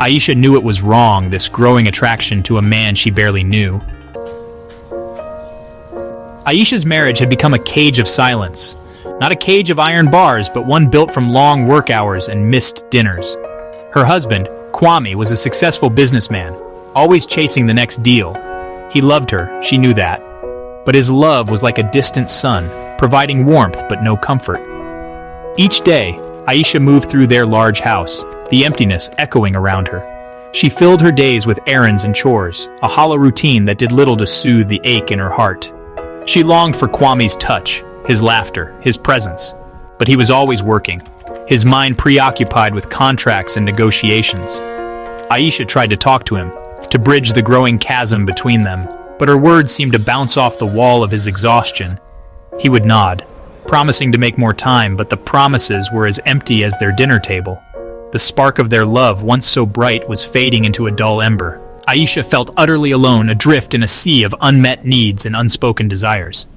Aisha knew it was wrong, this growing attraction to a man she barely knew. Aisha's marriage had become a cage of silence. Not a cage of iron bars, but one built from long work hours and missed dinners. Her husband, Kwame, was a successful businessman, always chasing the next deal. He loved her, she knew that. But his love was like a distant sun, providing warmth but no comfort. Each day, Aisha moved through their large house, the emptiness echoing around her. She filled her days with errands and chores, a hollow routine that did little to soothe the ache in her heart. She longed for Kwame's touch, his laughter, his presence. But he was always working, his mind preoccupied with contracts and negotiations. Aisha tried to talk to him, to bridge the growing chasm between them, but her words seemed to bounce off the wall of his exhaustion. He would nod, promising to make more time, but the promises were as empty as their dinner table. The spark of their love, once so bright, was fading into a dull ember. Aisha felt utterly alone, adrift in a sea of unmet needs and unspoken desires.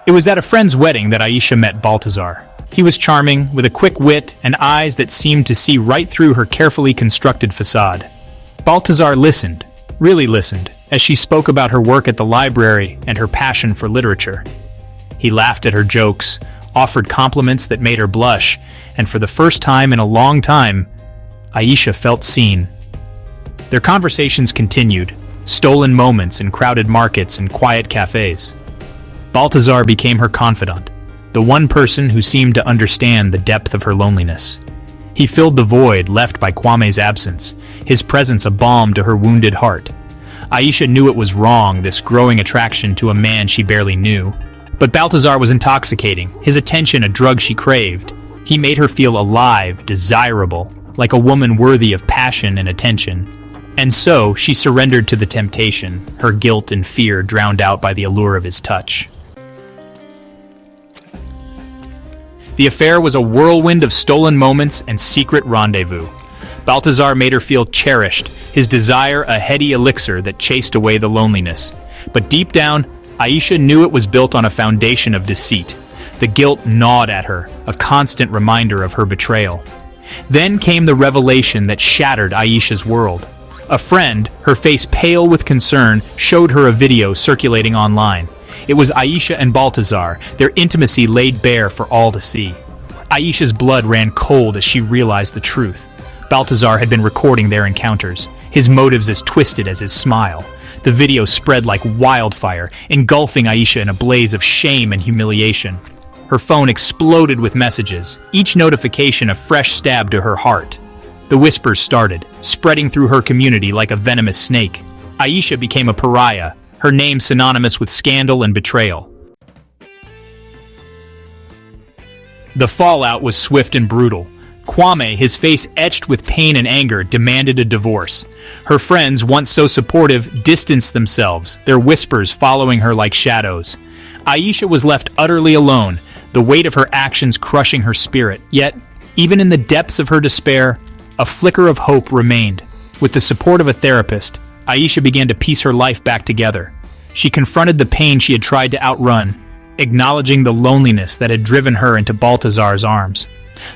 It was at a friend's wedding that Aisha met Baltazar. He was charming, with a quick wit and eyes that seemed to see right through her carefully constructed facade. Baltazar listened, really listened, as she spoke about her work at the library and her passion for literature. He laughed at her jokes, offered compliments that made her blush, and for the first time in a long time, Aisha felt seen. Their conversations continued, stolen moments in crowded markets and quiet cafes. Baltazar became her confidant, the one person who seemed to understand the depth of her loneliness. He filled the void left by Kwame's absence, his presence a balm to her wounded heart. Aisha knew it was wrong, this growing attraction to a man she barely knew. But Baltazar was intoxicating, his attention a drug she craved. He made her feel alive, desirable, like a woman worthy of passion and attention. And so she surrendered to the temptation, her guilt and fear drowned out by the allure of his touch. The affair was a whirlwind of stolen moments and secret rendezvous. Baltazar made her feel cherished, his desire a heady elixir that chased away the loneliness. But deep down, Aisha knew it was built on a foundation of deceit. The guilt gnawed at her, a constant reminder of her betrayal. Then came the revelation that shattered Aisha's world. A friend, her face pale with concern, showed her a video circulating online. It was Aisha and Baltazar, their intimacy laid bare for all to see. Aisha's blood ran cold as she realized the truth. Baltazar had been recording their encounters, his motives as twisted as his smile. The video spread like wildfire, engulfing Aisha in a blaze of shame and humiliation. Her phone exploded with messages, each notification a fresh stab to her heart. The whispers started, spreading through her community like a venomous snake. Aisha became a pariah, her name synonymous with scandal and betrayal. The fallout was swift and brutal. Kwame, his face etched with pain and anger, demanded a divorce. Her friends, once so supportive, distanced themselves, their whispers following her like shadows. Aisha was left utterly alone, the weight of her actions crushing her spirit. Yet, even in the depths of her despair, a flicker of hope remained. With the support of a therapist, Aisha began to piece her life back together. She confronted the pain she had tried to outrun, acknowledging the loneliness that had driven her into Baltazar's arms.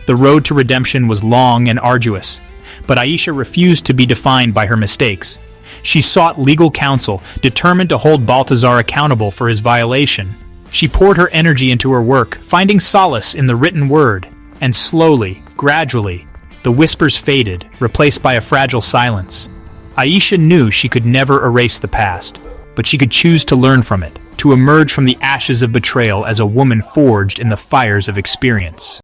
The road to redemption was long and arduous, but Aisha refused to be defined by her mistakes. She sought legal counsel, determined to hold Baltazar accountable for his violation. She poured her energy into her work, finding solace in the written word, and slowly, gradually, the whispers faded, replaced by a fragile silence. Aisha knew she could never erase the past, but she could choose to learn from it, to emerge from the ashes of betrayal as a woman forged in the fires of experience.